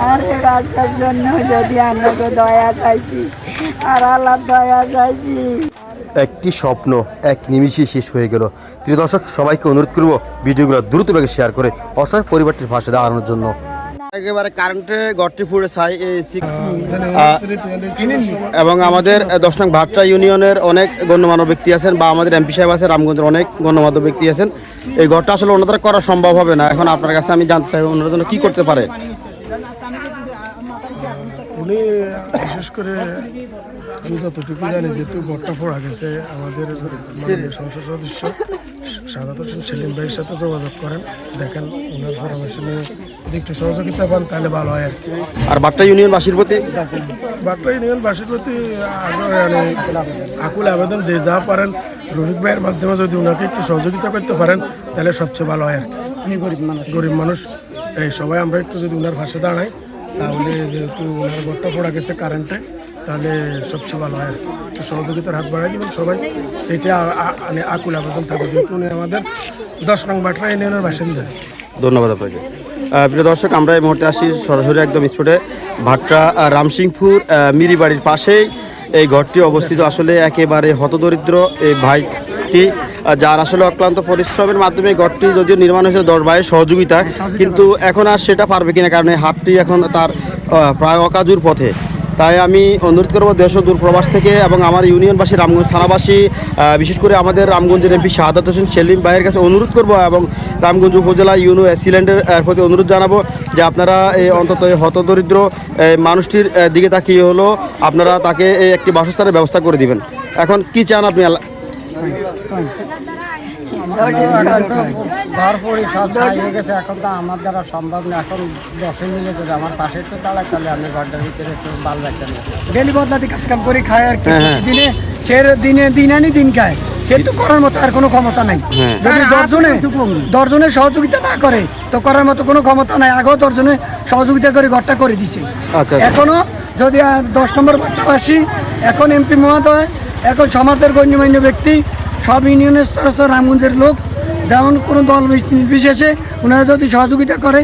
আর এই বাচ্চার জন্য যদি আপনাকে দয়া চাইছি, আর আল্লাহ দয়া চাইছি। একটি স্বপ্ন এক নিমিষে শেষ হয়ে গেল। প্রিয় দর্শক, সবাইকে অনুরোধ করব ভিডিওগুলো দ্রুতভাবে শেয়ার করে অসহায় পরিবারটির পাশে দাঁড়ানোর জন্য। একেবারে কারেন্টে গড়টি পুড়ে ছাই এবং আমাদের 10 নং ভাট্টা ইউনিয়নের অনেক গণ্যমান্য ব্যক্তি আছেন, বা আমাদের এমপি সাহেব আছে, রামগঞ্জের অনেক গণ্যমান্য ব্যক্তি আছেন। এই ঘরটা আসলে ওনাদের করা সম্ভব হবে না। এখন আপনার কাছে আমি জানতে চাই ওনাদের জন্য কী করতে পারে। উনি বিশেষ করে আমি যতটুকু জানি, যেহেতু ঘরটা পড়া গেছে, আমাদের মাননীয় সংসদ সদস্য সাদাত হোসেন সেলিম ভাইয়ের সাথে যোগাযোগ করেন, দেখেন ওনার পরামর্শ নিয়ে যদি একটু সহযোগিতা পান তাহলে ভালো হয় আর কি। আর ভাট্টা ইউনিয়নবাসীর প্রতি আকুল আবেদন, যে যা পারেন রফিক ভাইয়ের মাধ্যমে যদি ওনাকে একটু সহযোগিতা করতে পারেন তাহলে সবচেয়ে ভালো হয় আর কি। উনি গরিব মানুষ, এই সবাই আমরা একটু যদি ওনার পাশে দাঁড়াই, তাহলে যেহেতু ওনার ঘরটা পড়া গেছে কারেন্টে, তাহলে সবচেয়ে ভালো হয় আর কি। একটু সহযোগিতার হাত বাড়াই দেবেন সবাই, এটা মানে আকুল আবেদন থাকবে, যেহেতু উনি আমাদের 10 নং ভাট্টা ইউনিয়নের বাসিন্দা। ধন্যবাদ আপনাকে। প্রিয় দর্শক, আমরা এই মুহূর্তে আসি সরাসরি একদম স্পটে ভাট্টা রামসিংপুর মিরিবাড়ির পাশেই এই ঘরটি অবস্থিত। আসলে একেবারে হতদরিদ্র এই ভাইটি, যার আসলে অক্লান্ত পরিশ্রমের মাধ্যমে এই ঘরটি যদিও নির্মাণ হয়েছে 10 ভাইয়ের সহযোগিতা, কিন্তু এখন আর সেটা পারবে কিনা, কারণ এই হাটটি এখন তার প্রায় অকাজুর পথে। তাই আমি অনুরোধ করবো দেশ ও দূরপ্রবাস থেকে এবং আমার ইউনিয়নবাসী, রামগঞ্জ থানাবাসী, বিশেষ করে আমাদের রামগঞ্জের এমপি সাদাত হোসেন সেলিম ভাইয়ের কাছে অনুরোধ করব, এবং রামগঞ্জ উপজেলা ইউনো অ্যাসিল্যান্ডের প্রতি অনুরোধ জানাবো যে আপনারা এই অন্তত এই হতদরিদ্র মানুষটির দিকে তাকিয়ে হলো আপনারা তাকে এই একটি বাসস্থানের ব্যবস্থা করে দিবেন। এখন কি চান আপনি? তারপরে সব ছাই হয়ে গেছে, এখন তো আমার দ্বারা সম্ভব না। এখন 10 মিলে যদি আমার পাশে একটু দাঁড়ায়, তাহলে আমি ঘরটার ভিতরে একটু বাল বাচ্চা নিয়ে ডেলি বদলাতে কাজ কাম করে খায় আর কি। সে দিন আনি দিন খায়, কিন্তু করার মতো আর কোনো ক্ষমতা নাই। যদি 10 জনের সহযোগিতা না করে তো করার মতো কোনো ক্ষমতা নাই। আগেও 10 জনে সহযোগিতা করে ঘরটা করে দিছে। এখনো যদি 10 নম্বর ভাট্টাবাসী, এখন এমপি মহোদয়, এখন সমাজের গণ্যমান্য ব্যক্তি, সব ইউনিয়নের স্তরস্থ রামগঞ্জের লোক, যেমন কোনো দল বিশেষে ওনারা যদি সহযোগিতা করে,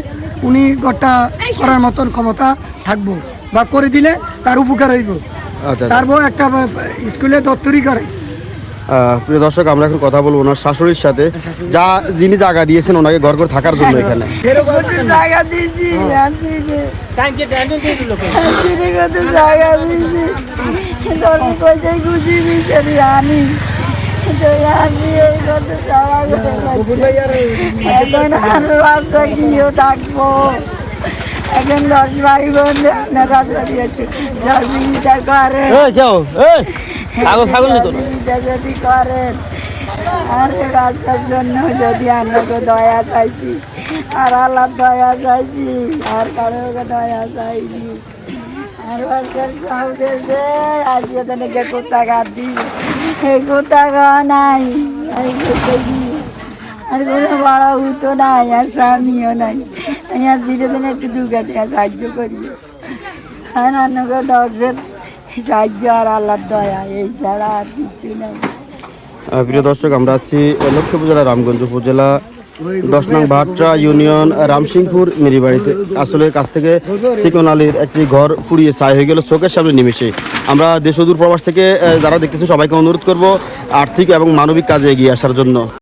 উনি ঘরটা করার মতন ক্ষমতা থাকবো, বা করে দিলে তার উপকার হইব। তারপর একটা স্কুলে দপ্তরি করে। প্রিয় দর্শক, আমরা এখন কথা বলবো ওনার শাশুড়ির সাথে, যিনি জায়গা দিয়েছেন ওনাকে ঘর করে থাকার জন্য। এখানে জায়গা দিয়েছি, আমি থাকবো। এখন 10 ভাই বোন আপনারা যদি একটু সহযোগিতা করেন, যদি করেন, আর এই বাচ্চার জন্য যদি আপনাকে দয়া চাইছি, আর আল্লাহ দয়া চাইছি, আর কারোকে দয়া চাইছি। আর বাচ্চার সৌদেশে আজকে তাদেরকে কোথাকার দিই, এই কোথাকা নাই, আর কোনো বড় উতো নাই, আর স্বামীও নাই। আমি আর ধীরে ধীরে একটু 2 টাকা সাহায্য করি, আর অন্যকে 10-এর সাহায্য আর আল্লাহর দয়া, এই ছাড়া আর কিছু নাই। প্রিয় দর্শক, আমরা আছি লক্ষ্মীপুর জেলা রামগঞ্জ উপজেলা 10 নং ভাট্টা ইউনিয়ন রামসিংপুর মিরিবাড়িতে। আসলে কাছ থেকে সিকন আলীর একটি ঘর পুড়িয়ে ছাই হয়ে গেল চোখের সামনে নিমেষে। আমরা দেশ ও দূর প্রবাস থেকে যারা দেখতেছি সবাইকে অনুরোধ করব আর্থিক এবং মানবিক কাজে এগিয়ে আসার জন্য।